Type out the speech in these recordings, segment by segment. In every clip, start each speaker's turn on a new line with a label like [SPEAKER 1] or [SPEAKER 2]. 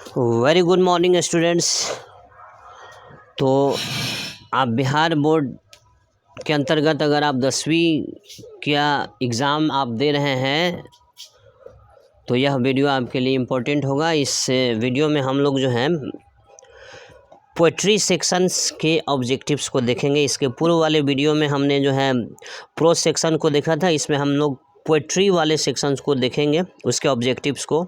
[SPEAKER 1] Very good morning students. तो आप Bihar board के अंतर्गत अगर आप 10वीं का एग्ज़ाम आप दे रहे हैं तो यह वीडियो आपके लिए इम्पोर्टेंट होगा। इस वीडियो में हम लोग जो है पोएट्री सेक्शंस के ऑब्जेक्टिव्स को देखेंगे। इसके पूर्व वाले वीडियो में हमने जो है प्रोज सेक्शन को देखा था, इसमें हम लोग पोएट्री वाले सेक्शंस को देखेंगे, उसके ऑब्जेक्टिव्स को।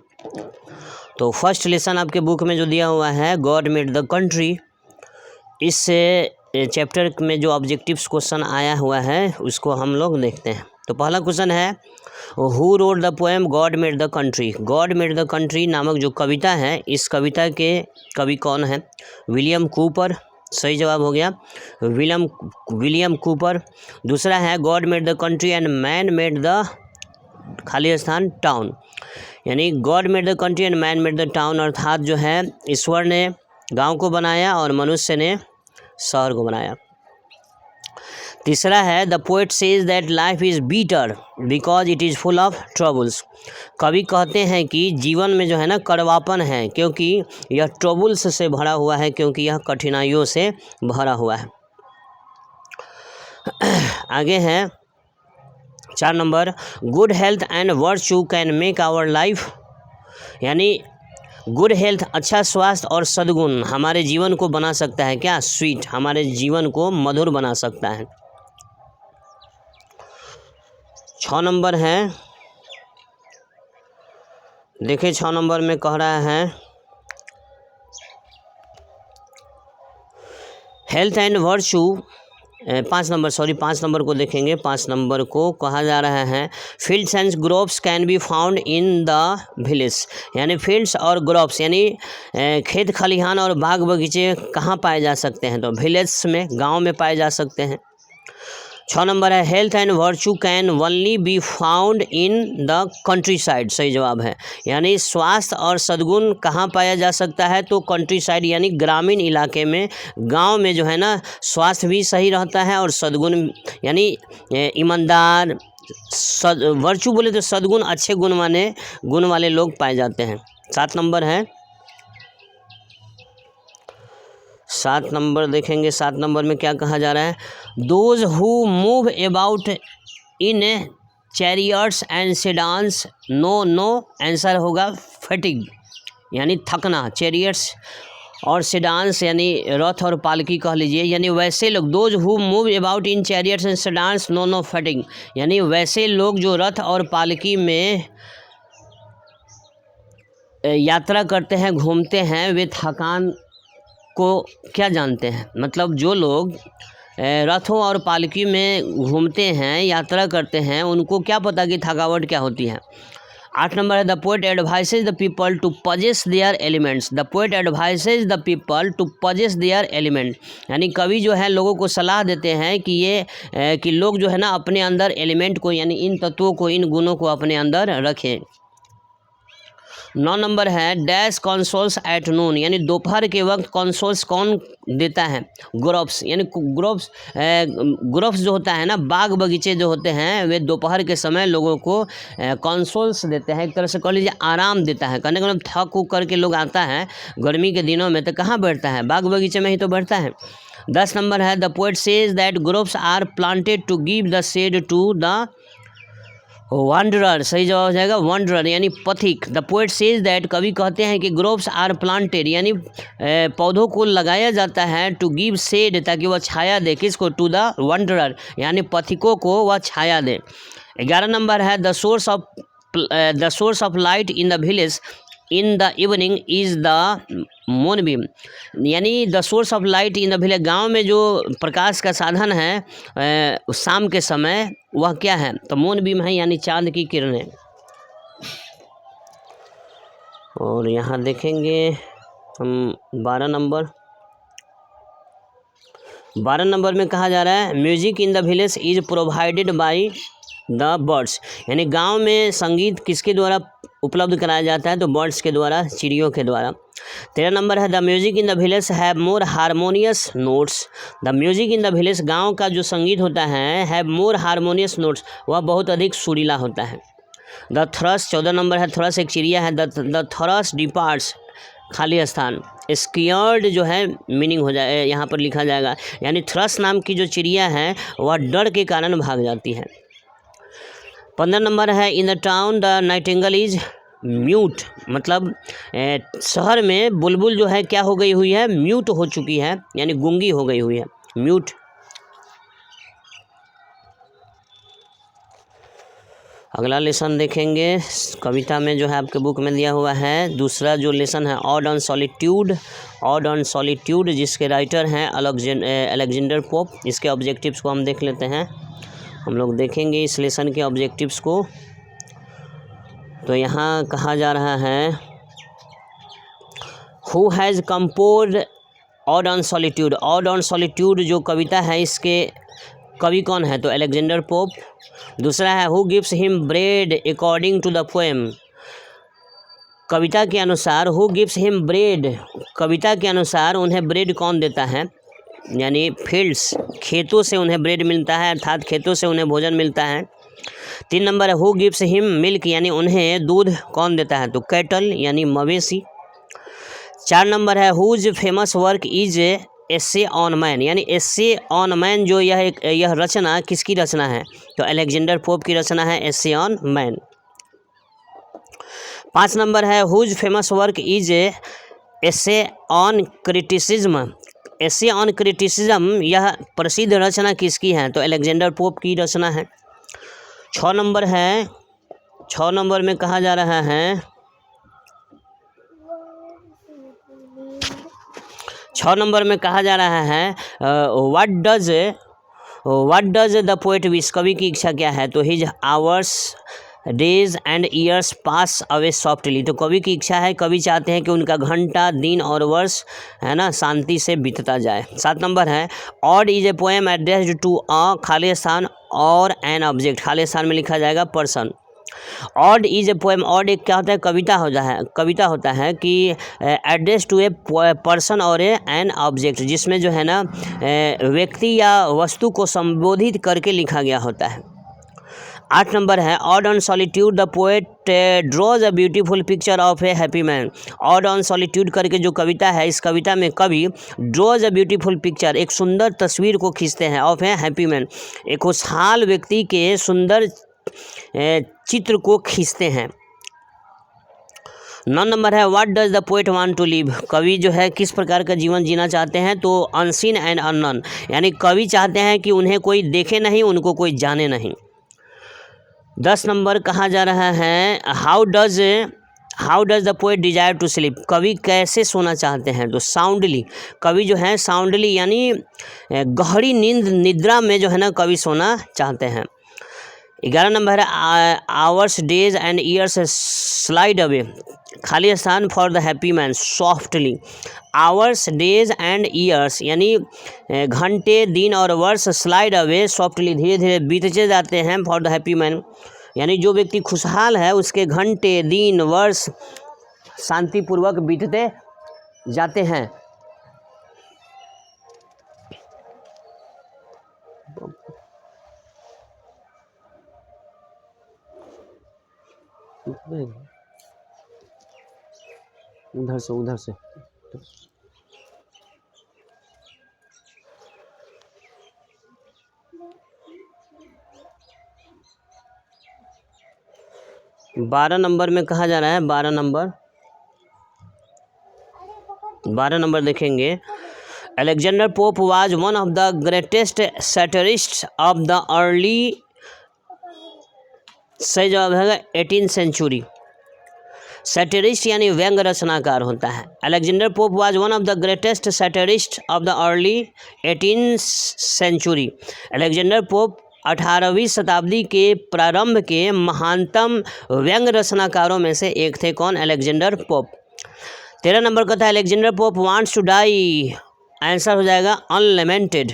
[SPEAKER 1] तो फर्स्ट लेसन आपके बुक में जो दिया हुआ है गॉड मेड द कंट्री, इस चैप्टर में जो ऑब्जेक्टिव्स क्वेश्चन आया हुआ है उसको हम लोग देखते हैं। तो पहला क्वेश्चन है who wrote the poem God made the country. God made the country नामक जो कविता है, इस कविता के कवि कौन है? विलियम कूपर, सही जवाब हो गया विलियम कूपर। दूसरा है God made the country and man made the खाली स्थान टाउन, यानी God made the country and man made the town, अर्थात जो है ईश्वर ने गांव को बनाया और मनुष्य ने शहर को बनाया। तीसरा है the poet says that life is bitter because it is full of troubles. कवि कहते हैं कि जीवन में जो है ना कड़वापन है क्योंकि यह ट्रबल्स से भरा हुआ है, क्योंकि यह कठिनाइयों से भरा हुआ है। आगे है 4 number, good health and virtue can make our life, यानी गुड हेल्थ अच्छा स्वास्थ्य और सद्गुण हमारे जीवन को बना सकता है क्या? स्वीट, हमारे जीवन को मधुर बना सकता है। 6 नंबर है, देखिए 6 नंबर में कह रहा है हेल्थ एंड वर्च्यू। 5 नंबर को देखेंगे। 5 नंबर को कहा जा रहा है fields and groves can be found in the village, यानी फील्ड्स और ग्रोव्स यानी खेत खलिहान और बाग बगीचे कहाँ पाए जा सकते हैं? तो विलेज में, गांव में पाए जा सकते हैं। 6 नंबर है health and virtue can only be found in the country side, सही जवाब है, यानी स्वास्थ्य और सद्गुण कहाँ पाया जा सकता है? तो कंट्री साइड यानी ग्रामीण इलाके में, गांव में जो है ना स्वास्थ्य भी सही रहता है और सद्गुण यानी ईमानदार, वर्च्यू बोले तो सद्गुण, अच्छे गुण वाले लोग पाए जाते हैं। 7 नंबर है, 7 नंबर देखेंगे। 7 नंबर में क्या कहा जा रहा है? Those who move about in chariots and sedans no answer होगा फटिग, यानी थकना। चैरियट्स और सेडान्स यानी रथ और पालकी कह लीजिए, यानी वैसे लोग, those who move about in chariots and sedans no fatigue, यानी वैसे लोग जो रथ और पालकी में यात्रा करते हैं, घूमते हैं, वे थकान को क्या जानते हैं? मतलब जो लोग रथों और पालकी में घूमते हैं, यात्रा करते हैं, उनको क्या पता कि थकावट क्या होती है। 8 नंबर है the poet advises the people to possess their elements. The poet advises the people to possess their element, यानी कवि जो है लोगों को सलाह देते हैं कि कि लोग जो है ना अपने अंदर एलिमेंट को, यानी इन तत्वों को, इन गुणों को अपने अंदर रखें। 9 नंबर है डैश कॉन्सोल्स एट नून, यानी दोपहर के वक्त कॉन्सोल्स कौन देता है? ग्रोव्स, यानी ग्रोव्स जो होता है ना, बाग बगीचे जो होते हैं, वे दोपहर के समय लोगों को कॉन्सोल्स देते हैं, एक तरह से कह लीजिए आराम देता है। कहने का मतलब थक उक करके लोग आता है गर्मी के दिनों में तो कहाँ बैठता है? बाग बगीचे में ही तो बैठता है। 10 नंबर है the poet says that groves are planted to give the shade to the wanderer, सही जवाब हो जाएगा वांडरर, यानी पथिक। द पोएट सेज दैट, कवि कहते हैं कि ग्रोव्स आर प्लांटेड, यानी पौधों को लगाया जाता है टू गिव शेड, ताकि वह छाया दे, किसको? टू द वांडरर, यानी पथिकों को वह छाया दे। 11 नंबर है the source of light in the village in the evening is the moonbeam, यानी the source of light in the village, गाँव में जो प्रकाश का साधन है शाम के समय, वह क्या है? तो मूनबीम है, यानी चांद की किरणें। और यहाँ देखेंगे हम 12 नंबर में कहा जा रहा है music in the village is provided by the birds, यानी गांव में संगीत किसके द्वारा उपलब्ध कराया जाता है? तो बर्ड्स के द्वारा, चिड़ियों के द्वारा। 13 नंबर है the music in the village have more harmonious notes. The music in the village, गांव का जो संगीत होता है, हैव मोर हारमोनियस नोट्स, वह बहुत अधिक सुरीला होता है। द थ्रस, 14 नंबर है थ्रस, एक चिड़िया है। द थ्रस डिपार्ट्स खाली स्थान। स्कियर्ड जो है मीनिंग हो जाए यहाँ पर लिखा जाएगा, यानी थ्रस नाम की जो चिड़िया है वह डर के कारण भाग जाती है। 15 नंबर है in the town the Nightingale is mute, मतलब शहर में बुलबुल जो है क्या हो गई हुई है, म्यूट हो चुकी है, यानी गूंगी हो गई हुई है, म्यूट। अगला लेसन देखेंगे, कविता में जो है आपके बुक में दिया हुआ है दूसरा जो लेसन है odd on solitude. Odd on solitude जिसके राइटर हैं अलेक्जेंडर पोप। इसके ऑब्जेक्टिव्स को हम देख लेते हैं। हम लोग देखेंगे इस लेसन के ऑब्जेक्टिव्स को। तो यहाँ कहा जा रहा है who has composed odd on solitude. Odd on solitude जो कविता है इसके कवि कौन है, तो अलेक्जेंडर पोप। दूसरा है who gives him bread according to the poem. कविता के अनुसार हु गिव्स हिम ब्रेड, कविता के अनुसार उन्हें ब्रेड कौन देता है, यानी फील्ड्स, खेतों से उन्हें ब्रेड मिलता है, अर्थात खेतों से उन्हें भोजन मिलता है। 3 नंबर है हु गिव्स हिम मिल्क, यानी उन्हें दूध कौन देता है, तो कैटल यानी मवेशी। 4 नंबर है whose famous work is essay on man, यानी एस्से ऑन मैन जो यह रचना किसकी रचना है, तो अलेक्जेंडर पोप की रचना है एस्से ऑन मैन। 5 नंबर है whose famous work is essay on criticism. Essay on criticism यह प्रसिद्ध रचना किसकी है, तो अलेक्जेंडर पोप की रचना है। 6 नंबर है, 6 नंबर में कहा जा रहा है 6 नंबर में कहा जा रहा है what does the poet wish, कवि की इच्छा क्या है, तो his hours days and years pass away softly. तो कवि की इच्छा है, कवि चाहते हैं कि उनका घंटा दिन और वर्ष है ना शांति से बीतता जाए। 7 नंबर है ode is a poem addressed to a, खाली स्थान और एन ऑब्जेक्ट, खाली स्थान में लिखा जाएगा person. Odd is a poem, odd एक क्या होता है, कविता होता है कि एड्रेस टू ए पर्सन और एन ऑब्जेक्ट, जिसमें जो है ना व्यक्ति या वस्तु को संबोधित करके लिखा गया होता है। 8 नंबर है odd on solitude the poet draws a beautiful picture of A happy man. Odd on solitude करके जो कविता है, इस कविता में कवि ड्रॉज अ ब्यूटीफुल पिक्चर, एक सुंदर तस्वीर को खींचते हैं, ऑफ ए हैप्पी मैन, एक खुशहाल व्यक्ति के सुंदर चित्र को खींचते हैं। 9 नंबर है what does the poet want to live, कवि जो है किस प्रकार का जीवन जीना चाहते हैं, तो अनसीन एंड अननोन, यानी कवि चाहते हैं कि उन्हें कोई देखे नहीं, उनको कोई जाने नहीं। 10 नंबर कहा जा रहा है how does the poet desire to sleep, कवि कैसे सोना चाहते हैं, तो साउंडली, कवि जो है साउंडली यानी गहरी नींद निद्रा में जो है ना कवि सोना चाहते हैं। 11 नंबर है hours days and years slide away, खाली स्थान for the happy man softly. Hours days and years यानी घंटे दिन और वर्ष, स्लाइड अवे सॉफ्टली धीरे धीरे बीतते जाते हैं, फॉर द हैप्पी मैन यानी जो व्यक्ति खुशहाल है उसके घंटे दिन वर्ष शांतिपूर्वक बीतते जाते हैं। उधर से 12 नंबर में कहा जा रहा है 12 नंबर देखेंगे Alexander Pope was one of the greatest satirist of the early, सही जवाब है 18th सेंचुरी। सैटरिस्ट यानी व्यंग रचनाकार होता है। Alexander Pope was one of the greatest satirist of the early 18th century. Alexander Pope 18वीं शताब्दी के प्रारंभ के महानतम व्यंग रचनाकारों में से एक थे। कौन? Alexander pope. 13 नंबर का था Alexander Pope wants to die, answer हो जाएगा अनलिमेंटेड,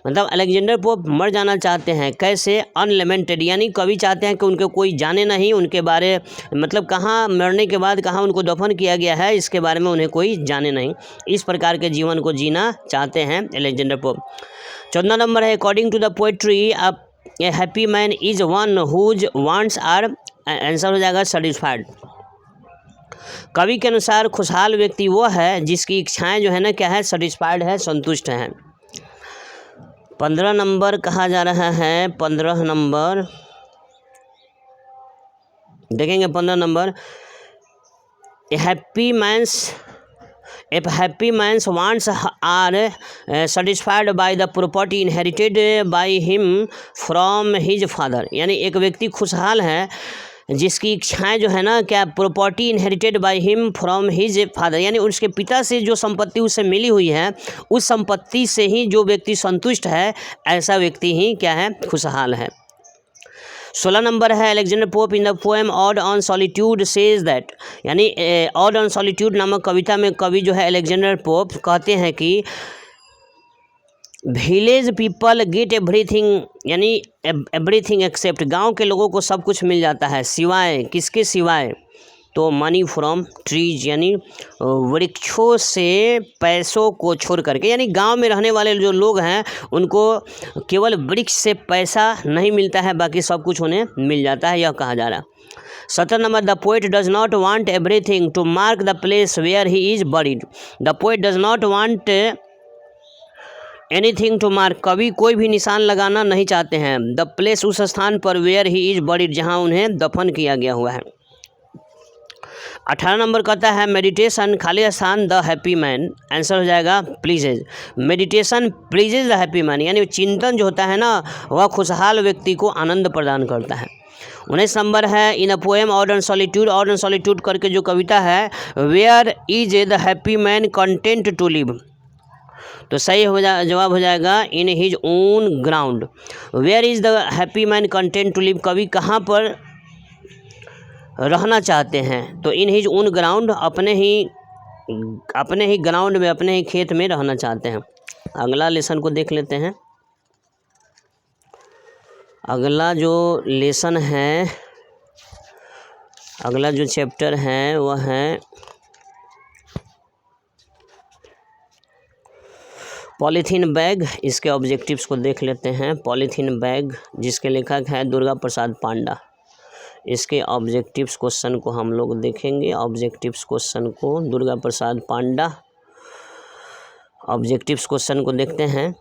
[SPEAKER 1] मतलब अलेक्जेंडर पोप मर जाना चाहते हैं। कैसे? अनलिमेंटेड यानी कवि चाहते हैं कि उनको कोई जाने नहीं, उनके बारे मतलब कहाँ मरने के बाद कहाँ उनको दफन किया गया है इसके बारे में उन्हें कोई जाने नहीं, इस प्रकार के जीवन को जीना चाहते हैं अलेक्जेंडर पोप। 14 नंबर है according to the poetry a happy man is one whose wants are, answer हो जाएगा सेटिस्फाइड। कवि के अनुसार खुशहाल व्यक्ति वो है जिसकी इच्छाएं जो है ना क्या है, सेटिस्फाइड है, संतुष्ट हैं। 15 नंबर कहा जा रहा है, 15 नंबर देखेंगे। 15 number, a happy man's wants are satisfied by the property inherited by him from his father. यानी एक व्यक्ति खुशहाल है जिसकी इच्छाएं जो है ना क्या, property inherited by him from his father, यानी उसके पिता से जो संपत्ति उसे मिली हुई है उस संपत्ति से ही जो व्यक्ति संतुष्ट है, ऐसा व्यक्ति ही क्या है, खुशहाल है। 16 नंबर है, Alexander pope in the poem ode on solitude says that, यानी ऑड ऑन सॉलिट्यूड नामक कविता में कवि जो है अलेक्जेंडर पोप कहते हैं कि विलेज पीपल गेट एवरीथिंग, यानी एवरीथिंग एक्सेप्ट, गांव के लोगों को सब कुछ मिल जाता है सिवाय किसके, सिवाय तो मनी फ्रॉम ट्रीज, यानी वृक्षों से पैसों को छोड़ करके। यानी गांव में रहने वाले जो लोग हैं उनको केवल वृक्ष से पैसा नहीं मिलता है, बाकी सब कुछ उन्हें मिल जाता है, यह कहा जा रहा है। 17 number, the poet does not want everything to mark the place where he is buried. The poet does not want anything to mark, कवि कोई भी निशान लगाना नहीं चाहते हैं, द प्लेस, उस स्थान पर, वेयर ही इज बरीड, जहाँ उन्हें दफन किया गया हुआ है। 18 नंबर कहता है मेडिटेशन खाली स्थान द हैप्पी मैन, आंसर हो जाएगा pleases. Meditation pleases the happy man, यानी चिंतन जो होता है ना वह खुशहाल व्यक्ति को आनंद प्रदान करता है। 19 नंबर है, in a poem ode on solitude करके जो कविता है, where is the happy man content to live, तो सही जवाब हो जाएगा in his own ground. Where is the happy man content to live, कवि कहाँ पर रहना चाहते हैं, तो इन हिज ओन ग्राउंड, अपने ही ग्राउंड में, अपने ही खेत में रहना चाहते हैं। अगला लेसन को देख लेते हैं। अगला जो लेसन है, अगला जो चैप्टर है वह है पॉलीथीन बैग। इसके ऑब्जेक्टिव्स को देख लेते हैं। पॉलीथीन बैग जिसके लेखक है दुर्गा प्रसाद पांडा, इसके ऑब्जेक्टिव्स क्वेश्चन को हम लोग देखेंगे। ऑब्जेक्टिव्स क्वेश्चन को दुर्गा प्रसाद पांडा, ऑब्जेक्टिव्स क्वेश्चन को देखते हैं।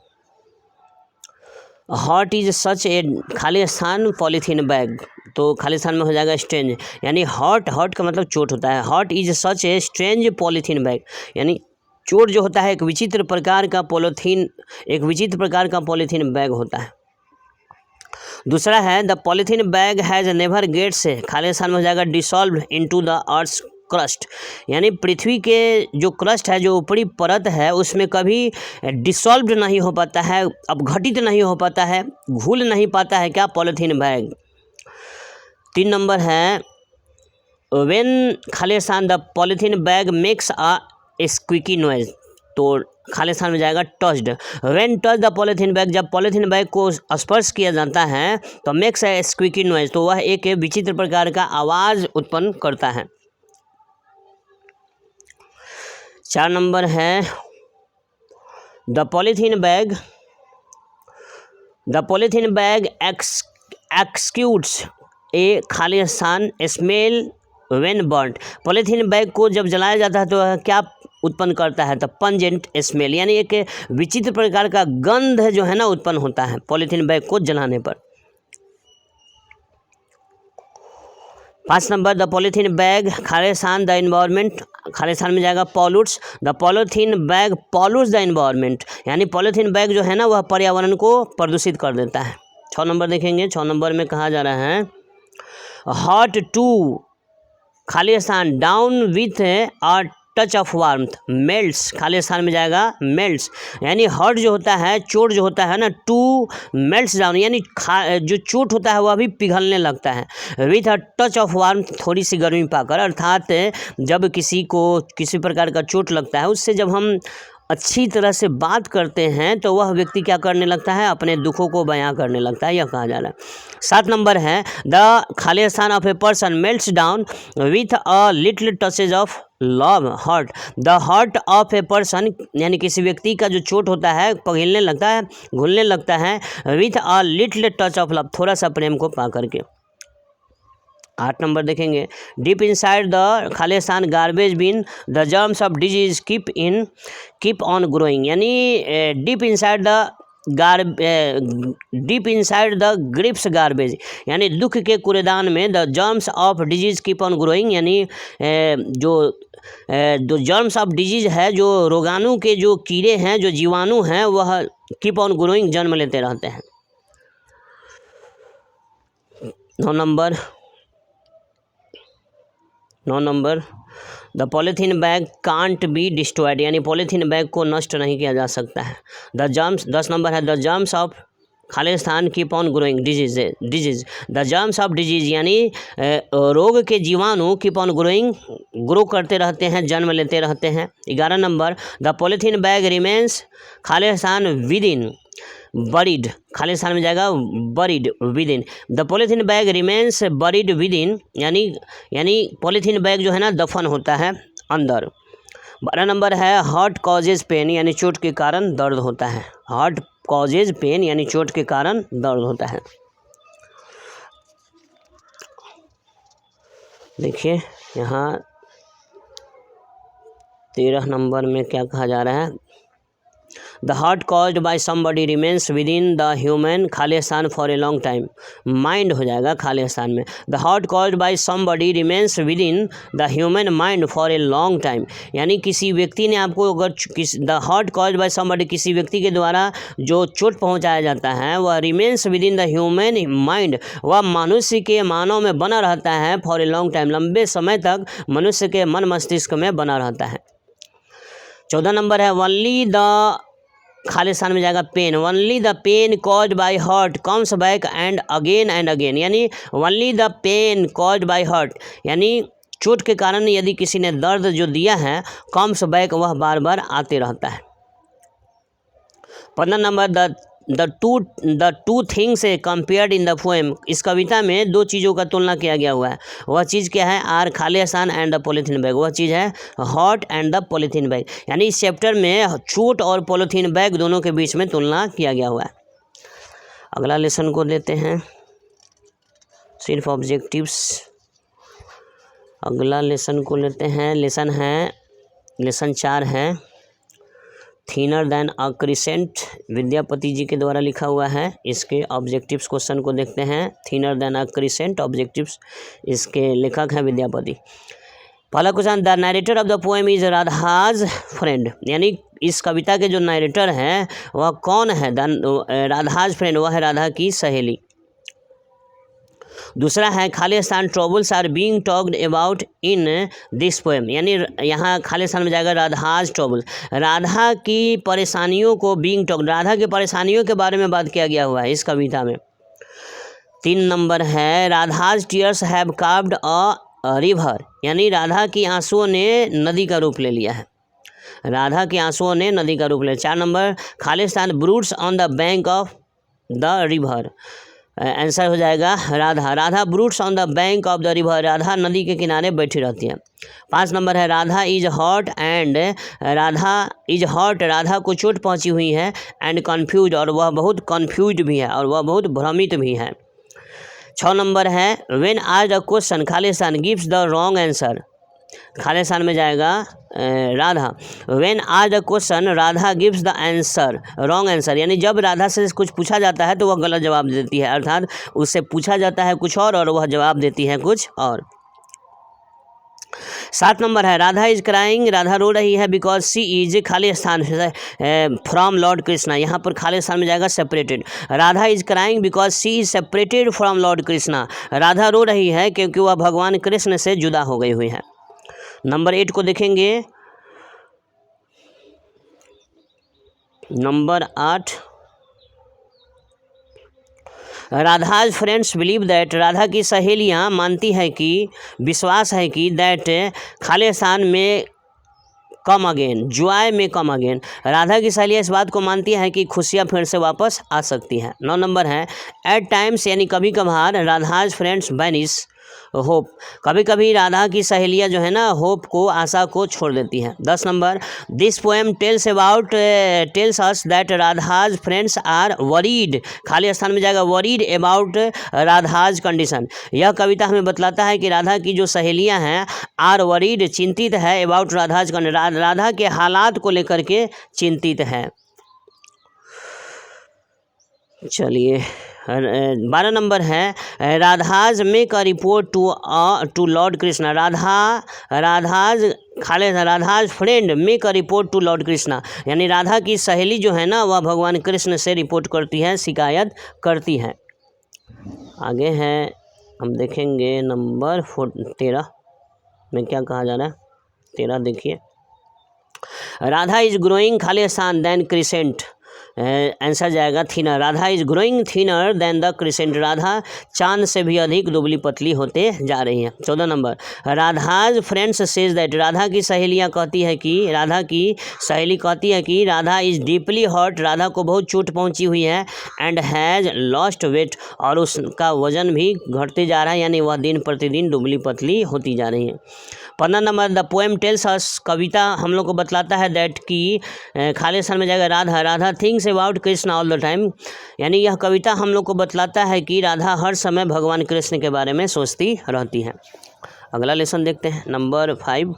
[SPEAKER 1] हॉट इज सच ए, खाली स्थान पॉलीथीन बैग, तो खाली स्थान में हो जाएगा स्ट्रेंज, यानी हॉट का मतलब चोट होता है। Hot is such a strange polythene bag, यानी चोट जो होता है एक विचित्र प्रकार का पॉलीथीन बैग होता है। दूसरा है the polythene bag has never gets, खाली स्थान में हो जाएगा dissolve into the earth crust, यानी पृथ्वी के जो क्रस्ट है, जो ऊपरी परत है, उसमें कभी डिसॉल्व नहीं हो पाता है, अपघटित नहीं हो पाता है, घुल नहीं पाता है क्या, पॉलीथीन बैग। 3 नंबर है, व्हेन खाली स्थान the polythene bag makes a squeaky noise, तो खाली स्थान में जाएगा touched. When touch the polythene bag, जब पॉलीथीन बैग को स्पर्श किया जाता है तो मेक्स अ स्क्वीकी नॉइज, तो वह एक विचित्र प्रकार का आवाज़ उत्पन्न करता है। 4 नंबर है, द पॉलीथीन बैग एक्सक्यूट्स ए, खाली स्थान smell when burned, polythene bag को जब जलाया जाता है तो क्या उत्पन्न करता है, तो पंजेंट स्मेल, यानी एक विचित्र प्रकार का गंध जो है ना उत्पन्न होता है पॉलीथीन बैग को जलाने पर। 5 नंबर, द पॉलीथीन बैग खाली स्थान द एनवायरनमेंट, खाली स्थान में जाएगा pollutes, the polythene bag pollutes the environment, यानी पॉलीथीन बैग जो है ना वह पर्यावरण को प्रदूषित कर देता है। 6 नंबर देखेंगे। 6 नंबर में कहा जा रहा है हॉट टू, खाली स्थान down with a touch of warmth, melts, खाली स्थान में जाएगा मेल्ट्स, यानी हॉट जो होता है, चोट जो होता है ना, टू मेल्ट्स डाउन, यानी जो चोट होता है वह भी पिघलने लगता है। With a touch of warmth, थोड़ी सी गर्मी पाकर, अर्थात जब किसी को किसी प्रकार का चोट लगता है उससे जब हम अच्छी तरह से बात करते हैं तो वह व्यक्ति क्या करने लगता है, अपने दुखों को बयां करने लगता है, यह कहा जा रहा है। 7 नंबर है, द खाली स्थान of a person melts down with a little touches of love heart, the heart of a person, यानी किसी व्यक्ति का जो चोट होता है पिघलने लगता है, घुलने लगता है, with a little touch of love, थोड़ा सा प्रेम को पा करके। 8 नंबर देखेंगे, डीप इनसाइड द खालिस्तान garbage bin the germs of disease keep on growing, यानी deep inside the grips garbage, यानी दुख के कूड़ेदान में the germs of disease keep on growing, यानी जो जर्म्स ऑफ डिजीज है, जो रोगाणु के जो कीड़े हैं, जो जीवाणु हैं, वह कीप ऑन ग्रोइंग जन्म लेते रहते हैं। 9 number the polythene bag can't be destroyed, यानी पॉलीथीन बैग को नष्ट नहीं किया जा सकता है। 10 नंबर है the germs of Khalistan keep on growing disease, the germs of disease, यानी रोग के जीवाणु कीप ऑन ग्रोइंग, ग्रो करते रहते हैं, जन्म लेते रहते हैं। 11 number the polythene bag remains Khalistan with in buried, Khalistan में जाएगा buried with in, the polythene bag remains buried with in, यानी पॉलीथीन बैग जो है ना दफन होता है अंदर। 12 नंबर है हार्ट कॉजेज पेन, यानी चोट के कारण दर्द होता है। हार्ट कॉजेज पेन, यानी चोट के कारण दर्द होता है। देखिए यहाँ 13 नंबर में क्या कहा जा रहा है, the heart caused by somebody remains with in the human Khalistan for a long time, mind हो जाएगा खालिस्तान में, the heart caused by somebody remains with in the human mind for a long time, यानी किसी व्यक्ति ने आपको अगर the heart caused by somebody, किसी व्यक्ति के द्वारा जो चोट पहुंचाया जाता है वह remains with in the human mind, वह मनुष्य के मानव में बना रहता है फॉर ए लॉन्ग टाइम, लंबे समय तक मनुष्य के मन मस्तिष्क में बना रहता है। 14 नंबर है ओनली द खालिस्तान में जाएगा pain, only the pain caused by hurt comes back and again, यानी only the pain caused by hurt, यानी चोट के कारण यदि किसी ने दर्द जो दिया है कम्स बैक, वह बार बार आते रहता है। 15 number the two things compared in the poem, इस कविता में दो चीज़ों का तुलना किया गया हुआ है। वह चीज़ क्या है, आर खालिस्तान एंड द पॉलीथीन बैग, वह चीज़ है hot and the polythene bag, यानी इस चैप्टर में चोट और पॉलीथीन बैग दोनों के बीच में तुलना किया गया हुआ है। अगला लेसन को देते हैं, सिर्फ ऑब्जेक्टिव्स। अगला लेसन को लेते हैं, लेसन 4 है thinner than a crescent, Vidyapati ji के द्वारा लिखा हुआ है। इसके ऑब्जेक्टिव्स क्वेश्चन को देखते हैं। Thinner than a crescent objectives, इसके लेखक हैं विद्यापति। पहला question, the narrator of the poem is Radha's friend, यानी इस कविता के जो नरेटर हैं वह कौन है, राधाज फ्रेंड, वह है राधा की सहेली। दूसरा है खालिस्तान troubles are being talked about in this poem, यानी यहाँ खालिस्तान में जाएगा राधाज ट्रबल, राधा की परेशानियों को बीइंग टॉक्ड, राधा की परेशानियों के बारे में बात किया गया हुआ है इस कविता में। 3 नंबर है Radha's tears have carved a river, यानी राधा की आंसुओं ने नदी का रूप ले लिया है, राधा के आंसुओं ने नदी का रूप ले। 4 number Khalistan breeds on the bank of the river, answer हो जाएगा Radha breeds on the bank of the river, Radha नदी के किनारे बैठी रहती है। 5 नंबर है Radha is hot and Radha को चोट पहुंची हुई है एंड कन्फ्यूज, और वह बहुत कन्फ्यूज भी है और वह बहुत भ्रमित भी है। 6 नंबर है when asked a question Khalistan gives the wrong answer, Khalistan में जाएगा Radha, when asked a question Radha gives the answer wrong answer, यानी जब राधा से कुछ पूछा जाता है तो वह गलत जवाब देती है, अर्थात उससे पूछा जाता है कुछ और वह जवाब देती है कुछ और। 7 नंबर है राधा इज क्राइंग, राधा रो रही है बिकॉज सी इज खालिस्तान फ्रॉम लॉर्ड कृष्णा, यहाँ पर खालिस्तान में जाएगा separated, Radha is crying because she is separated from Lord Krishna, Radha रो रही है क्योंकि वह भगवान कृष्ण से जुदा हो गई हुई है। नंबर 8 को देखेंगे, number 8 Radha's friends believe that, Radha की सहेलियां मानती है कि, विश्वास है कि दैट खालिस्तान में कम अगेन, जॉय में कम अगेन, राधा की सहेलियां इस बात को मानती है कि खुशियां फिर से वापस आ सकती हैं। 9 नंबर है एट टाइम्स, यानी कभी कभार राधाज फ्रेंड्स बैनिश होप, कभी कभी राधा की सहेलियाँ जो है ना होप को, आशा को छोड़ देती हैं। 10 number, this poem tells us that Radha's friends are worried, खाली स्थान में जाएगा वरीड अबाउट राधाज कंडीशन। यह कविता हमें बतलाता है कि राधा की जो सहेलियां हैं आर वरीड, चिंतित है, अबाउट राधाज कंडीशन, राधा के हालात को लेकर के चिंतित है। चलिए 12 नंबर है Radha's make a report to Lord Krishna, Radha's friend make a report to Lord Krishna, यानी राधा की सहेली जो है ना वह भगवान कृष्ण से रिपोर्ट करती है, शिकायत करती है। आगे है हम देखेंगे नंबर 13 में क्या कहा जा रहा है। 13 देखिए, राधा इज ग्रोइंग खाली स्थान देन क्रिसेंट, आंसर जाएगा thinner, Radha is growing thinner than the crescent, Radha चांद से भी अधिक दुबली पतली होते जा रही हैं। 14 number, Radha's friends says that, Radha की सहेलियां कहती है कि, राधा की सहेली कहती है कि Radha is deeply hurt, Radha को बहुत चोट पहुंची हुई है, एंड हैज़ लॉस्ट वेट, और उसका वजन भी घटते जा रहा है, यानी वह दिन प्रतिदिन दुबली पतली होती जा रही है। 15 number, the poem tells us, कविता हम लोग को बतलाता है दैट की, खाली स्थान में जाएगा Radha things about Krishna all the time, यानी यह कविता हम लोग को बतलाता है कि राधा हर समय भगवान कृष्ण के बारे में सोचती रहती है। अगला लेसन देखते हैं नंबर 5।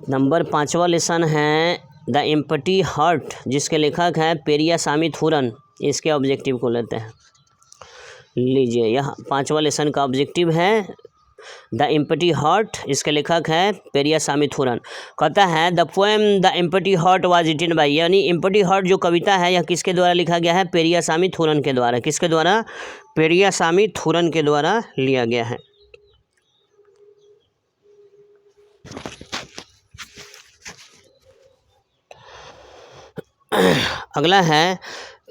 [SPEAKER 1] नंबर 5वां लेसन है द एम्प्टी हार्ट, जिसके लेखक हैं पेरियासामी थूरन, इसके ऑब्जेक्टिव को लेते हैं। लीजिए, यह 5वां लेसन का ऑब्जेक्टिव है द एम्प्टी हार्ट, इसके लेखक है पेरियासामी थूरन। कहता है the poem the empty heart was written by, यानी एम्प्टी हार्ट जो कविता है यह किसके द्वारा लिखा गया है, पेरियासामी थूरन के द्वारा। किसके द्वारा, पेरियासामी थूरन के द्वारा लिया गया है। अगला है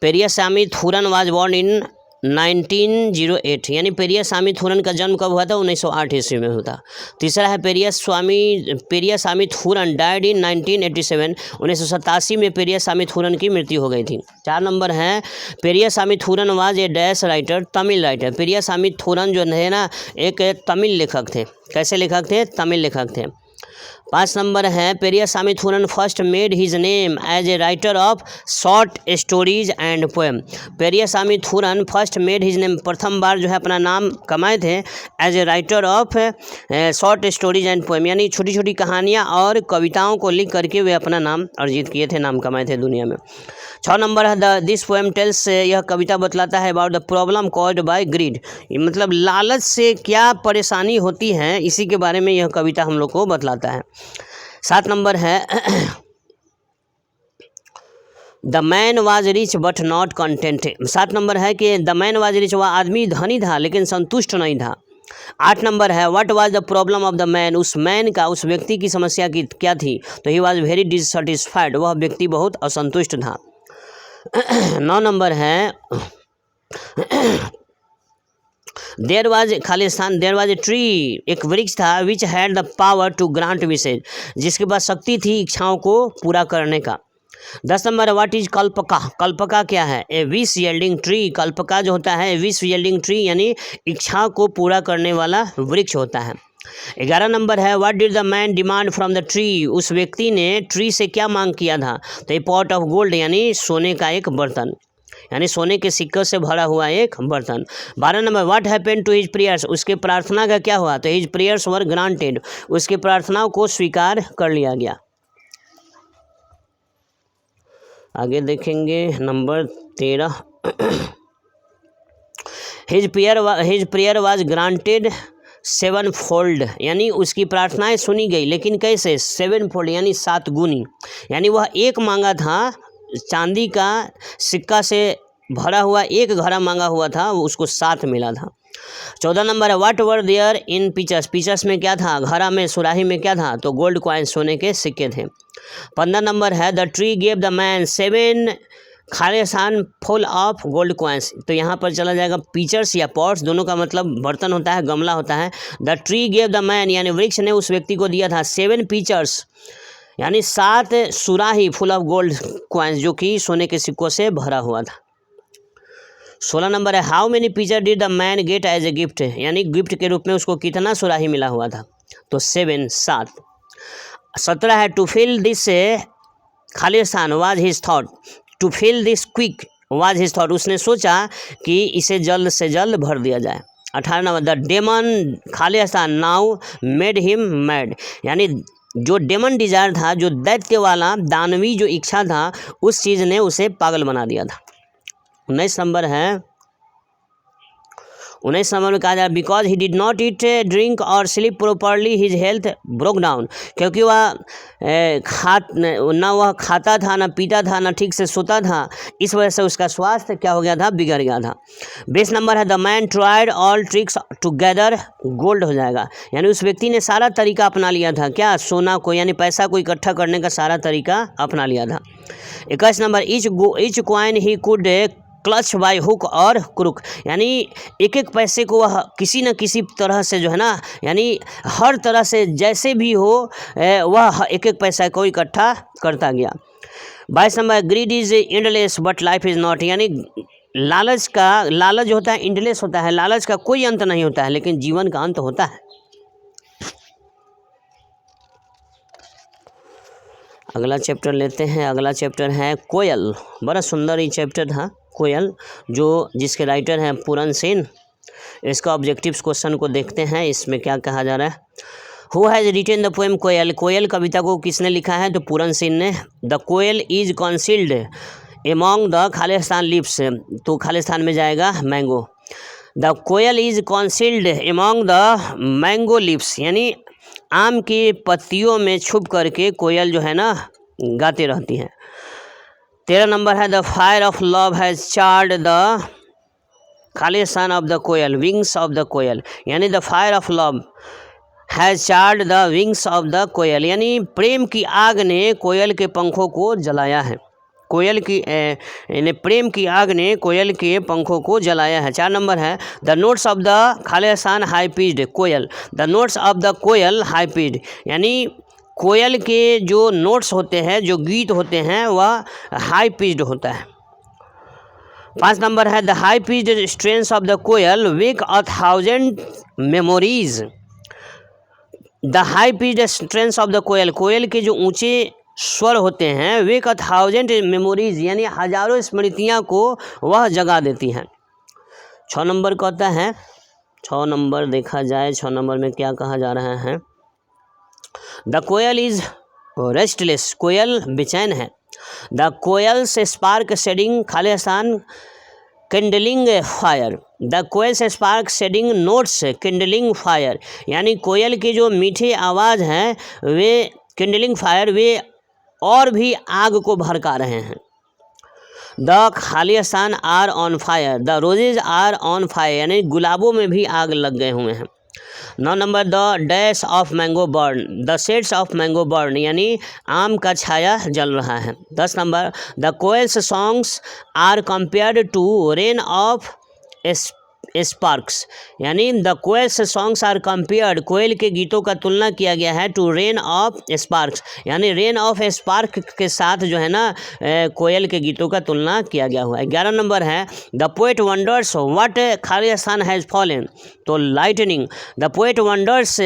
[SPEAKER 1] Periyasamy Thooran was born in 1908, यानी पेरियासामी थूरन का जन्म कब हुआ था, 1908 ईस्वी में हुआ था। तीसरा है पेरियासामी थूरन डाइड इन 1987, 1987 में पेरियासामी थूरन की मृत्यु हो गई थी। 4 नंबर है Periyasamy Thooran was a dash writer, Tamil writer, Periyasamy Thooran जो है ना एक तमिल लेखक थे। कैसे लेखक थे, तमिल लेखक थे। 5 नंबर है Periyasamy Thooran first made his name as a writer of short stories and poem, Periyasamy Thooran first made his name, प्रथम बार जो है अपना नाम कमाए थे as a writer of short stories and poem, यानी छोटी छोटी कहानियाँ और कविताओं को लिख करके वे अपना नाम अर्जित किए थे, नाम कमाए थे दुनिया में। 6 नंबर है दिस पोएम टेल्स, यह कविता बतलाता है about the problem caused by greed, मतलब लालच से क्या परेशानी होती है, इसी के बारे में यह कविता हम लोग को बतलाता है। 7 नंबर है the man was rich but not content, 7 number है कि द मैन वाज रिच, वह आदमी धनी था लेकिन संतुष्ट नहीं था। 8 नंबर है what was the problem of the man, उस मैन का, उस व्यक्ति की समस्या की क्या थी, तो ही वाज वेरी डिससेटिस्फाइड, वह व्यक्ति बहुत असंतुष्ट था। 9 नंबर है देयर वाज खाली स्थान, देयर वाज ए ट्री, एक वृक्ष था, which had the power to grant wishes, जिसके पास शक्ति थी इच्छाओं को पूरा करने का। 10 नंबर व्हाट इज कल्पका, कल्पका क्या है, ए विश यील्डिंग ट्री, कल्पका जो होता है विश यील्डिंग ट्री, यानी इच्छा को पूरा करने वाला वृक्ष होता है। 11 नंबर है what did the man demand from the tree, उस व्यक्ति ने ट्री से क्या मांग किया था, तो ए पॉट ऑफ गोल्ड, यानी सोने का एक बर्तन, यानी सोने के सिक्कों से भरा हुआ एक बर्तन। 12 number what happened to his prayers, उसके प्रार्थना का क्या हुआ, तो हिज प्रेयर्स वर ग्रांटेड, उसके प्रार्थनाओं को स्वीकार कर लिया गया। आगे देखेंगे number 13 his prayer was granted 7 fold, यानी उसकी प्रार्थनाएं सुनी गई, लेकिन कैसे, 7 फोल्ड यानी 7 गुनी, यानी वह एक मांगा था, चांदी का सिक्का से भरा हुआ एक घड़ा मांगा हुआ था, वो उसको 7 मिला था। 14 नंबर है what were there in pitchers, pitchers में क्या था, घड़ा में, सुराही में क्या था, तो गोल्ड कॉइन, सोने के सिक्के थे। 15 नंबर है the tree gave the man 7 Khalistan full of gold coins, तो यहाँ पर चला जाएगा पिचर्स या पॉट्स, दोनों का मतलब बर्तन होता है, गमला होता है। The tree gave the man, यानी वृक्ष ने उस व्यक्ति को दिया था 7 पिचर्स, यानी 7 सुराही फुल ऑफ गोल्ड कॉइन्स, जो कि सोने के सिक्कों से भरा हुआ था। 16 नंबर है how many pizza did the man get as a gift, यानी गिफ्ट के रूप में उसको कितना सुराही मिला हुआ था, तो 7 7। 17 है टू फिल दिस खालिस्तान was his thought, to fill this quick was his thought, उसने सोचा कि इसे जल्द से जल्द भर दिया जाए। 18 number the demon Khalistan now made him mad, यानी जो डेमन डिजायर था, जो दैत्य वाला दानवी जो इच्छा था, उस चीज़ ने उसे पागल बना दिया था। 19 नंबर है, 19 नंबर में कहा जा रहा है because he did not eat drink और sleep properly his health broke down, क्योंकि वह ना वह खाता था, ना पीता था, ना ठीक से सोता था, इस वजह से उसका स्वास्थ्य क्या हो गया था, बिगड़ गया था। 20 नंबर है the man tried all tricks together gold हो जाएगा, यानी उस व्यक्ति ने सारा तरीका अपना लिया था, क्या, सोना को यानी पैसा को इकट्ठा करने का सारा तरीका अपना लिया था। 21 number each coin he could clutch by hook और क्रुक, यानी एक एक पैसे को वह किसी न किसी तरह से जो है ना, यानी हर तरह से जैसे भी हो वह एक एक पैसा को इकट्ठा करता गया। 22 number grid is endless but life is not, यानी लालच जो होता है एंडलेस होता है, लालच का कोई अंत नहीं होता है, लेकिन जीवन का अंत होता है। अगला चैप्टर लेते हैं, अगला चैप्टर है कोयल, बड़ा सुंदर ही चैप्टर था कोयल, जो जिसके राइटर हैं पूरन सेन। इसका ऑब्जेक्टिव्स क्वेश्चन को देखते हैं, इसमें क्या कहा जा रहा है। Who has written the poem koel, कोयल कविता को किसने लिखा है, तो पूरन सेन ने। The koel is concealed among the खालिस्तान लिप्स, तो खालिस्तान में जाएगा mango. The koel is concealed among the mango lips, यानी आम की पत्तियों में छुप करके कोयल जो है ना गाती रहती हैं। 13 नंबर है the fire of love has charred the खालिस्तान of the koel wings of the koel, यानी the fire of love has charred the wings of the koel, यानी प्रेम की आग ने कोयल के पंखों को जलाया है, कोयल की यानी प्रेम की आग ने कोयल के पंखों को जलाया है। 4 नंबर है द नोट्स ऑफ द खालिस्तान high pitched koel, the notes of the koel high pitched, यानी कोयल के जो नोट्स होते हैं, जो गीत होते हैं, वह हाई पिच्ड होता है। 5 नंबर है the high pitched strains of the koel wake 1000 memories, the high pitched strains of the koel, कोयल के जो ऊंचे स्वर होते हैं वेक 1000 मेमोरीज, यानी हजारों स्मृतियाँ को वह जगा देती हैं। 6 नंबर कहता है, 6 नंबर देखा जाए, 6 नंबर में क्या कहा जा रहा है, द कोयल इज रेस्टलेस, कोयल बेचैन है। द कोयल्स स्पार्क शेडिंग खालिस्तान kindling fire, the koel's spark shedding notes kindling fire, यानी कोयल की जो मीठी आवाज़ है वे किंडलिंग फायर, वे और भी आग को भड़का रहे हैं। द खालिस्तान are on fire, the roses are on fire, यानी गुलाबों में भी आग लग गए हुए हैं। 9 number the dash of mango burn, the shades of mango burn, यानी आम का छाया जल रहा है। 10 number the koel's songs are compared to rain of sparks, यानी the koel's songs are compared, कोयल के गीतों का तुलना किया गया है टू रेन ऑफ स्पार्क्स, यानी रेन ऑफ स्पार्क के साथ जो है ना कोयल के गीतों का तुलना किया गया हुआ है। 11 नंबर है द पोएट वंडर्स व्हाट खालिस्तान हैज़ फॉलन, तो लाइटनिंग, द पोएट वंडर्स,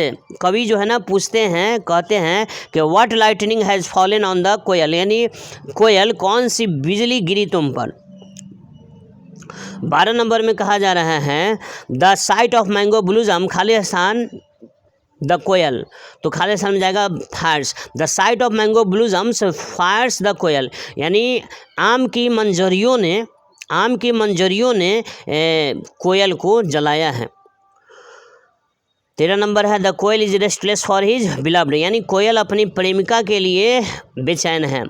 [SPEAKER 1] कवि जो है ना पूछते हैं, कहते हैं कि what lightning has fallen on the koel, यानी कोयल कौन सी बिजली गिरी तुम पर। 12 नंबर में कहा जा रहा है the sight of mango blossom खालिस्तान द कोयल, तो खालिस्तान में जाएगा fires, the sight of mango blossoms fires the koel, यानी आम की मंजरियों ने कोयल को जलाया है। 13 नंबर है the koel is restless for his beloved, यानी कोयल अपनी प्रेमिका के लिए बेचैन है।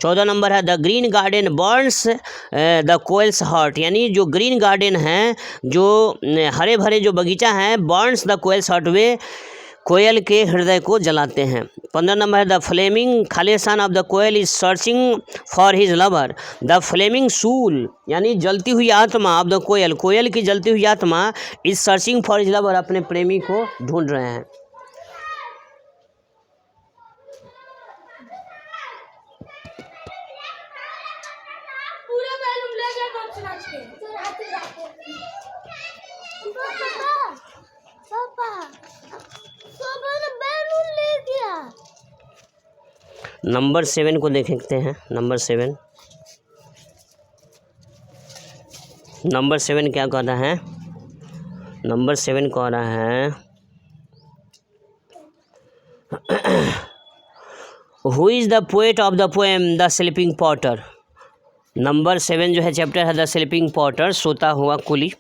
[SPEAKER 1] 14 नंबर है the green garden Burns the koel's heart, यानी जो ग्रीन गार्डन है, जो हरे भरे जो बगीचा है, बर्न्स द कोयल्स हार्ट, वे कोयल के हृदय को जलाते हैं। 15 नंबर है द फ्लेमिंग खालिस्तान of the koel is searching for his lover, the flaming soul, यानी जलती हुई आत्मा ऑफ द कोयल, कोयल की जलती हुई आत्मा is searching for his lover, अपने प्रेमी को ढूंढ रहे हैं। नंबर 7 को देखते हैं। नंबर 7 क्या कह रहा है? नंबर 7 कह रहा है who is the poet of the poem the sleeping Potter. Number 7 जो है चैप्टर है द स्लीपिंग पॉटर, सोता हुआ कुली।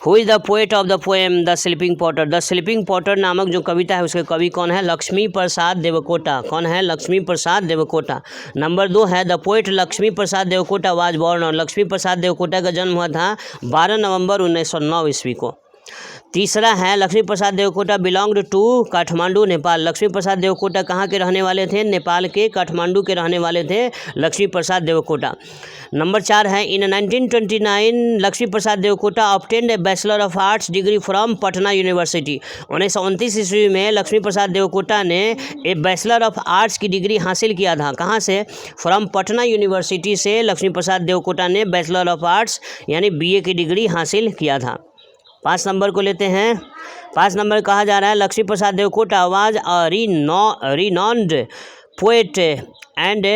[SPEAKER 1] Who is the poet of the poem the sleeping porter. द स्लीपिंग पॉटर नामक जो कविता है उसके कवि कौन है? लक्ष्मी प्रसाद देवकोटा। कौन है? लक्ष्मी प्रसाद देवकोटा। नंबर 2 है the poet Lakshmi Prasad Devkota was born. और लक्ष्मी प्रसाद देवकोटा का जन्म हुआ था 12 नवंबर 1909 ईस्वी को। तीसरा है लक्ष्मी प्रसाद देवकोटा बिलोंग्ड टू काठमांडू नेपाल। लक्ष्मी प्रसाद देवकोटा कहाँ के रहने वाले थे? नेपाल के काठमांडू के रहने वाले थे लक्ष्मी प्रसाद देवकोटा। नंबर 4 है in 1929 Laxmi Prasad Devkota obtained a bachelor of arts degree from Patna university. 1929 ईस्वी में लक्ष्मी प्रसाद देवकोटा ने ए बैचलर ऑफ आर्ट्स की डिग्री हासिल किया था। कहाँ से? फ्रॉम पटना यूनिवर्सिटी से लक्ष्मी प्रसाद देवकोटा ने बैचलर ऑफ आर्ट्स यानी BA की डिग्री हासिल किया था। 5 नंबर को लेते हैं। 5 नंबर कहा जा रहा है Laxmi Prasad Devkota was a renowned poet and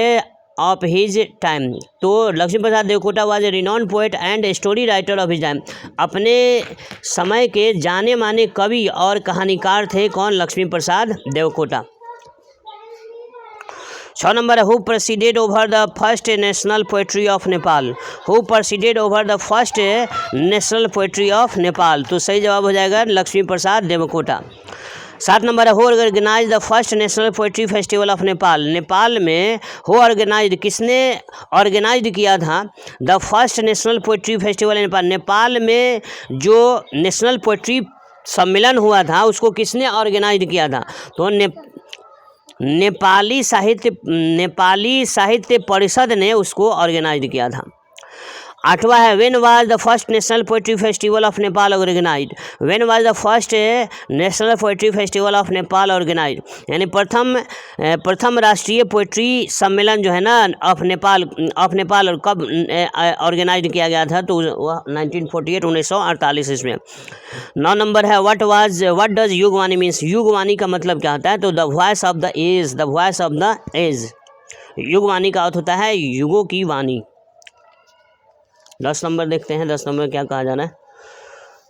[SPEAKER 1] of his time. तो Laxmi Prasad Devkota was a renowned poet and story writer of his time. अपने समय के जाने माने कवि और कहानीकार थे। कौन? लक्ष्मी प्रसाद देवकोटा। 6 नंबर है who presided over the first national poetry of Nepal. Who presided over the first national poetry of Nepal. तो सही जवाब हो जाएगा लक्ष्मी प्रसाद देवकोटा। 7 नंबर है who organise the first national poetry festival of Nepal. Nepal में हु ऑर्गेनाइज किसने ऑर्गेनाइज किया था the first national poetry festival in Nepal. Nepal में जो नेशनल पोएट्री सम्मेलन हुआ था उसको किसने ऑर्गेनाइज किया था? तो नेपाली साहित्य परिषद ने उसको ऑर्गेनाइज किया था। 8वां है when was the first national poetry festival of Nepal organised. When was the first national poetry festival of Nepal organised यानी प्रथम राष्ट्रीय पोएट्री सम्मेलन जो है ना ऑफ नेपाल और कब ऑर्गेनाइज किया गया था? तो वह 1948 ईस्वी में। 9 नंबर है what does Yugvani means. Yugvani का मतलब क्या होता है? तो the voice of the age. The voice of the age. Yugvani का अर्थ होता है युगों की वाणी। 10 नंबर देखते हैं। 10 नंबर क्या कहा जाना है?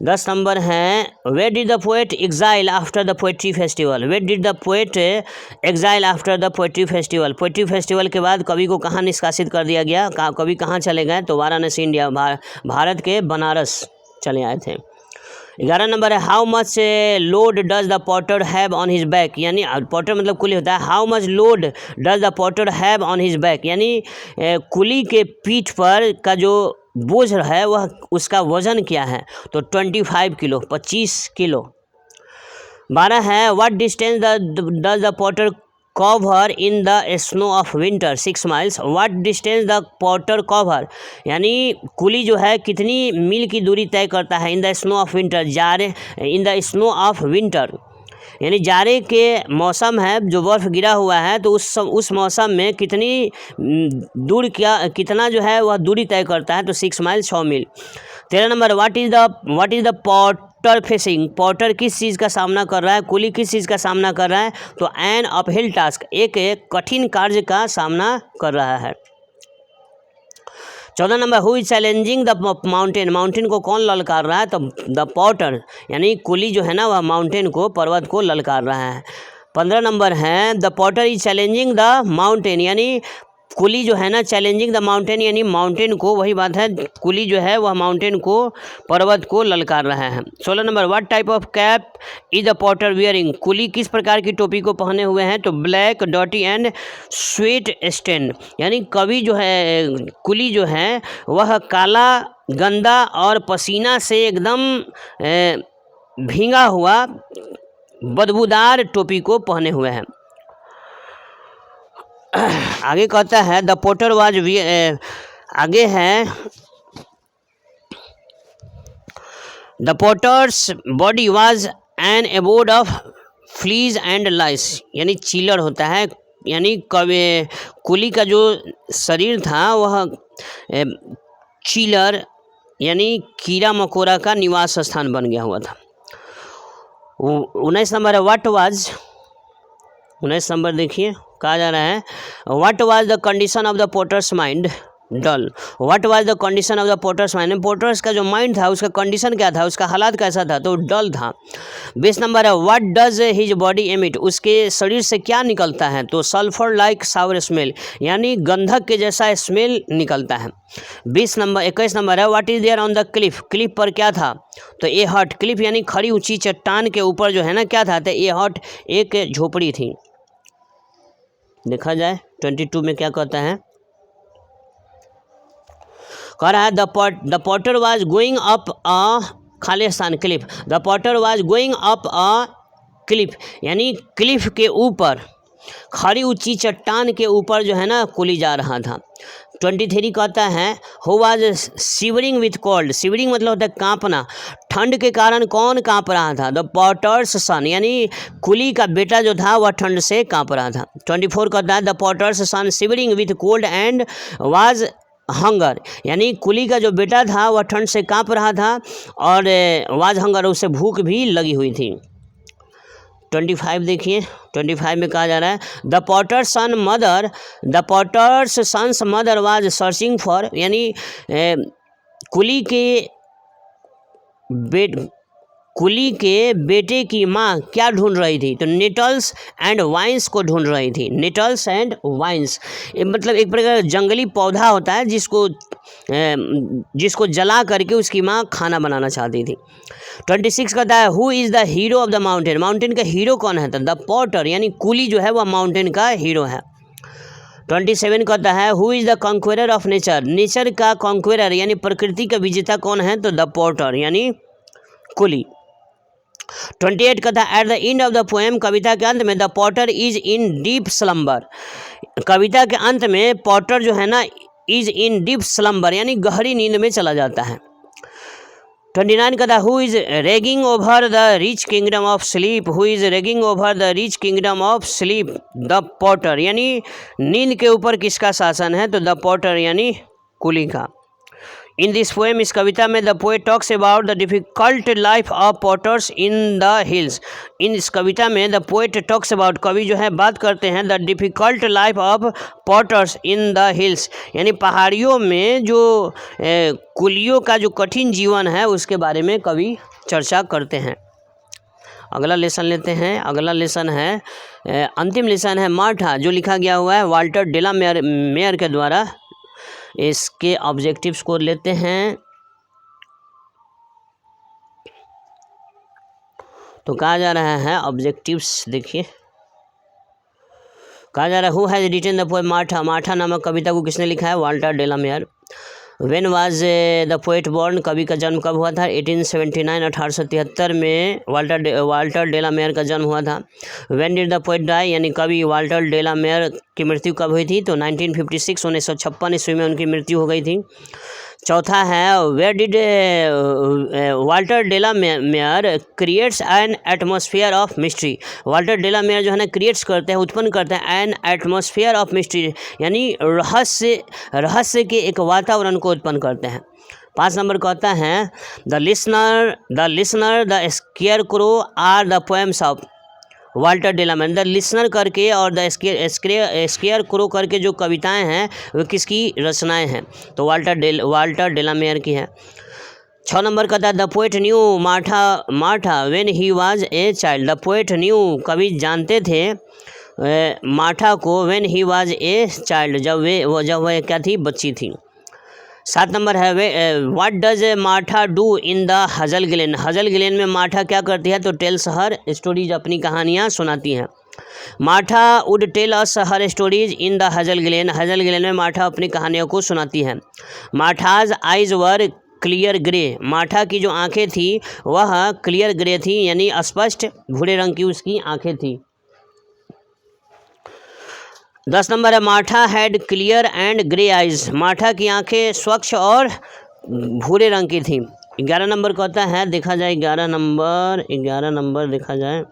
[SPEAKER 1] 10 नंबर है where did the poet exile after the poetry festival. Where did the poet exile after the poetry festival. Poetry festival के बाद कवि को कहाँ निष्कासित कर दिया गया? कवि कहाँ चले गए? तो वाराणसी इंडिया भारत के बनारस चले आए थे। 11 नंबर है how much load does the Potter have on his back. यानी पॉटर मतलब कुली होता है। How much load does the Potter have on his back यानी कुली के पीठ पर का जो बोझ है वह उसका वजन क्या है? तो 25 किलो 25 किलो। 12 है what distance does the Potter cover in the snow of winter 6 miles. What distance the Potter cover यानी कुली जो है कितनी मील की दूरी तय करता है in the snow of winter in the snow of winter यानी जाड़े के मौसम है जो बर्फ़ गिरा हुआ है तो उस मौसम में कितना जो है वह दूरी तय करता है? तो 6 माइल 6 मील। 13 number what is the potter facing. Potter किस चीज़ का सामना कर रहा है? कुली किस चीज़ का सामना कर रहा है? तो एन अपहिल टास्क एक कठिन कार्य का सामना कर रहा है। 14 number who is challenging the mountain. Mountain को कौन ललकार रहा है? तो द पॉटर यानी कुली जो है ना वह माउंटेन को पर्वत को ललकार रहा है। 15 नंबर है the porter is challenging the mountain यानी कुली जो है ना चैलेंजिंग द माउंटेन यानी माउंटेन को, वही बात है, कुली जो है वह माउंटेन को पर्वत को ललकार रहा है। 16 number what type of cap is the porter wearing. कुली किस प्रकार की टोपी को पहने हुए हैं? तो ब्लैक डॉटी एंड स्वेट स्टेन यानी कवि जो है कुली जो है वह काला गंदा और पसीना से एकदम भींगा हुआ बदबूदार टोपी को पहने हुए हैं। आगे कहता है द पोटर वाज आगे है the porter's body was an abode of fleas and lice यानी चिलर होता है यानी कुली का जो शरीर था वह चिलर यानी कीड़ा मकोड़ा का निवास स्थान बन गया हुआ था। 19 नंबर है व्हाट वाज, 19 नंबर देखिए कहा जा रहा है what was the condition of the potter's mind dull. What was the condition of the potter's mind, potter's का जो माइंड था उसका कंडीशन क्या था, उसका हालात कैसा था, तो डल था। 20 नंबर है what does his body emit, उसके शरीर से क्या निकलता है, तो सल्फर लाइक सावर स्मेल यानी गंधक के जैसा स्मेल निकलता है। 21 नंबर है what is there on the cliff, cliff पर क्या था, तो ए हट, क्लिफ यानी खड़ी ऊंची चट्टान के ऊपर जो है ना क्या था, तो ए हट एक झोपड़ी थी। देखा जाए 22 में क्या कहता है, कह रहा है the Potter was going up a Khalistan Cliff, the Potter was going up a cliff यानी क्लिफ के ऊपर, खड़ी ऊंची चट्टान के ऊपर जो है ना कुली जा रहा था। 23 कहता है who was shivering with cold, shivering मतलब होता है कांपना, ठंड के कारण कौन कांप रहा था, द पॉटर्स सन यानी कुली का बेटा जो था वह ठंड से कांप रहा था। 24 कहता है the potter's son shivering with cold and was hunger यानी कुली का जो बेटा था वह ठंड से कांप रहा था और वाज हंगर उसे भूख भी लगी हुई थी। 25 देखिए 25 में कहा जा रहा है the potter's son's mother was searching for यानी कुली के बेटे की माँ क्या ढूंढ रही थी, तो नेटल्स एंड वाइन्स को ढूंढ रही थी। नेटल्स एंड वाइन्स मतलब एक प्रकार जंगली पौधा होता है जिसको जला करके उसकी माँ खाना बनाना चाहती थी। 26 कहता है who is the hero of the mountain, mountain का हीरो कौन है, तो द पॉटर यानी कुली जो है वह माउंटेन का हीरो है। 27 कहता है who is the conqueror of nature, nature का कॉन्क्वेरर यानी प्रकृति का विजेता कौन है, तो द पॉटर यानी कुली। 28 कहता है at the end of the poem, कविता के अंत में the porter is in deep slumber, कविता के अंत में पॉटर जो है ना इज इन डीप स्लम्बर यानी गहरी नींद में चला जाता है। 29 कहता है who is raging over the rich kingdom of sleep, who is raging over the rich kingdom of sleep, the Potter यानी नींद के ऊपर किसका शासन है, तो द पॉटर यानी कुली का। इन दिस पोएम, इस कविता में the poet talks about the difficult life of potter's in the hills, in इस कविता में द पोएट टॉक्स अबाउट कवि जो है बात करते हैं the difficult life of potter's in the hills यानी पहाड़ियों में जो कुलियों का जो कठिन जीवन है उसके बारे में कवि चर्चा करते हैं। अगला लेसन लेते हैं, अगला लेसन है अंतिम लेसन है मार्था, जो लिखा गया हुआ है वाल्टर डेलामेयर के द्वारा। इसके ऑब्जेक्टिव्स को लेते हैं, तो कहा जा रहा है ऑब्जेक्टिव्स देखिए, कहा जा रहा है who has written the poem Martha, Martha नामक कविता को किसने लिखा है, Walter de la Mare. When was the poet born, कवि का जन्म कब हुआ था, 1879 1873 में वाल्टर डेलामेयर का जन्म हुआ था। When did the poet die यानी कवि वाल्टर डेलामेयर की मृत्यु कब हुई थी, तो 1956 1956 ईस्वी में उनकी मृत्यु हो गई थी। चौथा है where did Walter de la Mare creates an atmosphere of mystery, Walter de la Mare जो है ना क्रिएट्स करते हैं, उत्पन्न करते हैं एन एटमॉस्फेयर ऑफ मिस्ट्री यानी रहस्य के एक वातावरण को उत्पन्न करते हैं। 5 नंबर कहता है the listener the scarecrow are the poems of Walter de la Mare, the listener करके और द स्केयर क्रो करके जो कविताएं हैं वो किसकी रचनाएं हैं, तो वाल्टर डेलामेयर की है। 6 नंबर कहता है the poet knew Martha when he was a child, the poet knew कवि जानते थे मार्था को when he was a child जब वह क्या थी, बच्ची थी। 7 नंबर है what does Martha do in the hazel glen, hazel glen में मार्था क्या करती है, तो टेल्स हर स्टोरीज अपनी कहानियाँ सुनाती हैं। Martha would tell us her stories in the hazel glen, hazel glen में मार्था अपनी कहानियों को सुनाती है। Martha's eyes were clear grey, Martha की जो आंखें थी वह क्लियर ग्रे थी यानी स्पष्ट भूरे रंग की उसकी आंखें थी। 10 नंबर है Martha had clear and grey eyes, Martha की आंखें स्वच्छ और भूरे रंग की थी। 11 नंबर कहता है देखा जाए 11 नंबर देखा जाए,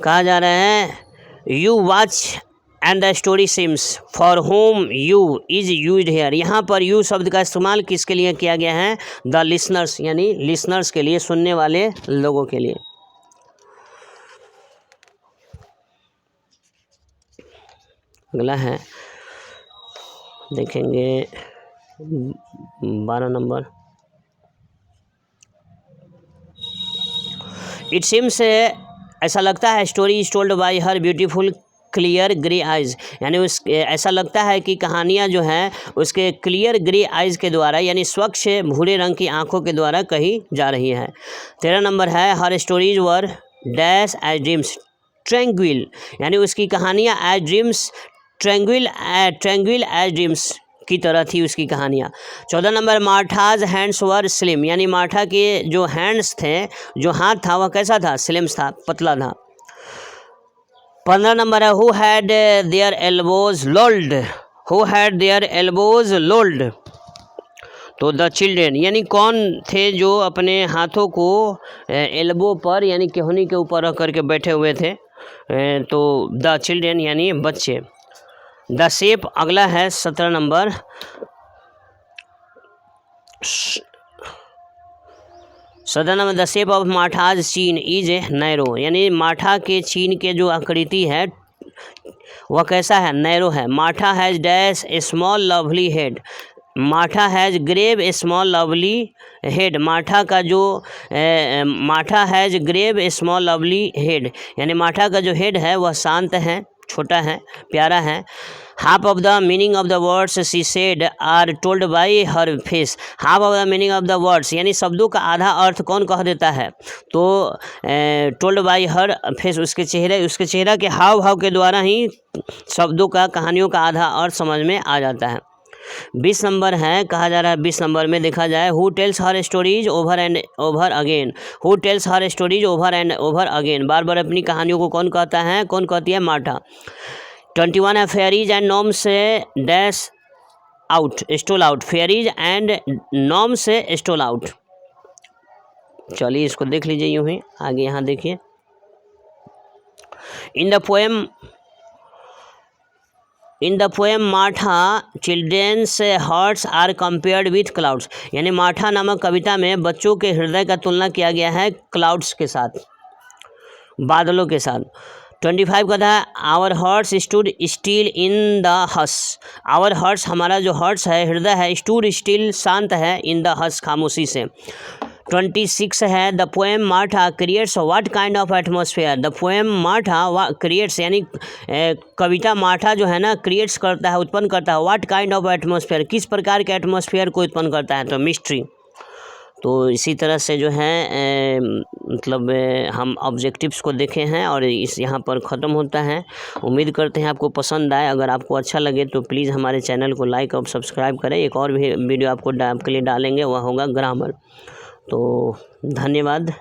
[SPEAKER 1] कहा जा रहा है you watch and the story seems for home you is used here. यहाँ पर यू शब्द का इस्तेमाल किसके लिए किया गया है? द लिसनर्स, यानी लिसनर्स के लिए, सुनने वाले लोगों के लिए। अगला है, देखेंगे 12 नंबर। इट सीम्स, ऐसा लगता है, story is told by her beautiful clear grey eyes, यानी उस ऐसा लगता है कि कहानियाँ जो हैं उसके क्लियर ग्रे आइज़ के द्वारा, यानी स्वच्छ भूरे रंग की आंखों के द्वारा कही जा रही है। 13 नंबर है, her stories were dash as dreams tranquil, यानी उसकी कहानियाँ as dreams tranquil as dreams की तरह थी उसकी कहानियाँ। 14 number, Martha's hands were slim, यानी मार्था के जो हैंड्स थे, जो हाथ था वह कैसा था? स्लिम्स था, पतला था। 15 नंबर है, who had their elbows lolled, who had their elbows lolled, तो द चिल्ड्रेन, यानी कौन थे जो अपने हाथों को एल्बो पर, यानी केहनी के ऊपर रख करके बैठे हुए थे, तो द चिल्ड्रेन यानी बच्चे। द शेप, अगला है 17 नंबर, द शेप ऑफ माठाज चीन इज नैरो, यानी माठा के चीन के जो आकृति है वह कैसा है? नैरो है। Martha has dash a small lovely head, Martha has grave a small lovely head, Martha का जो Martha has grave a small lovely head, यानी माठा का जो हेड है वह शांत है, छोटा है, प्यारा है। Half of the meaning of the words she said are told by her face, half of the meaning of the words, यानी शब्दों का आधा अर्थ कौन कह देता है? तो टोल्ड बाई हर फेस, उसके चेहरा के हाव भाव के द्वारा ही शब्दों का, कहानियों का आधा अर्थ समझ में आ जाता है। 20 नंबर है, कहा जा रहा है 20 नंबर में देखा जाए, who tells her stories over and over again, who tells her stories over and over again, बार बार अपनी कहानियों को कौन कहता है? कौन कहती है? माठा। 21 है, फेयरीज एंड नॉम्स से dash out stole out, fairies and gnome से स्टोल आउट। चलिए इसको देख लीजिए यूं ही, आगे यहाँ देखिए। In the poem Martha children's hearts are compared with clouds, यानी माठा नामक कविता में बच्चों के हृदय का तुलना किया गया है क्लाउड्स के साथ, बादलों के साथ। 25 का था, our hearts stood still in the hush, our hearts, हमारा जो हार्ट्स है, हृदय है, स्टूड स्टिल, शांत है, इन द हस, खामोशी से। 26 है, द पोएम माठा creates what kind of atmosphere, the poem माठा क्रिएट्स, यानी कविता माठा जो है ना क्रिएट्स करता है, उत्पन्न करता है, व्हाट काइंड ऑफ एटमॉस्फेयर, किस प्रकार के एटमॉस्फेयर को उत्पन्न करता है? तो मिस्ट्री। तो इसी तरह से जो है मतलब हम ऑब्जेक्टिव्स को देखे हैं और इस यहाँ पर ख़त्म होता है। उम्मीद करते हैं आपको पसंद आए। अगर आपको अच्छा लगे तो प्लीज़ हमारे चैनल को लाइक और सब्सक्राइब करें। एक और भी वीडियो आपके लिए डालेंगे, वह होगा ग्रामर। तो धन्यवाद।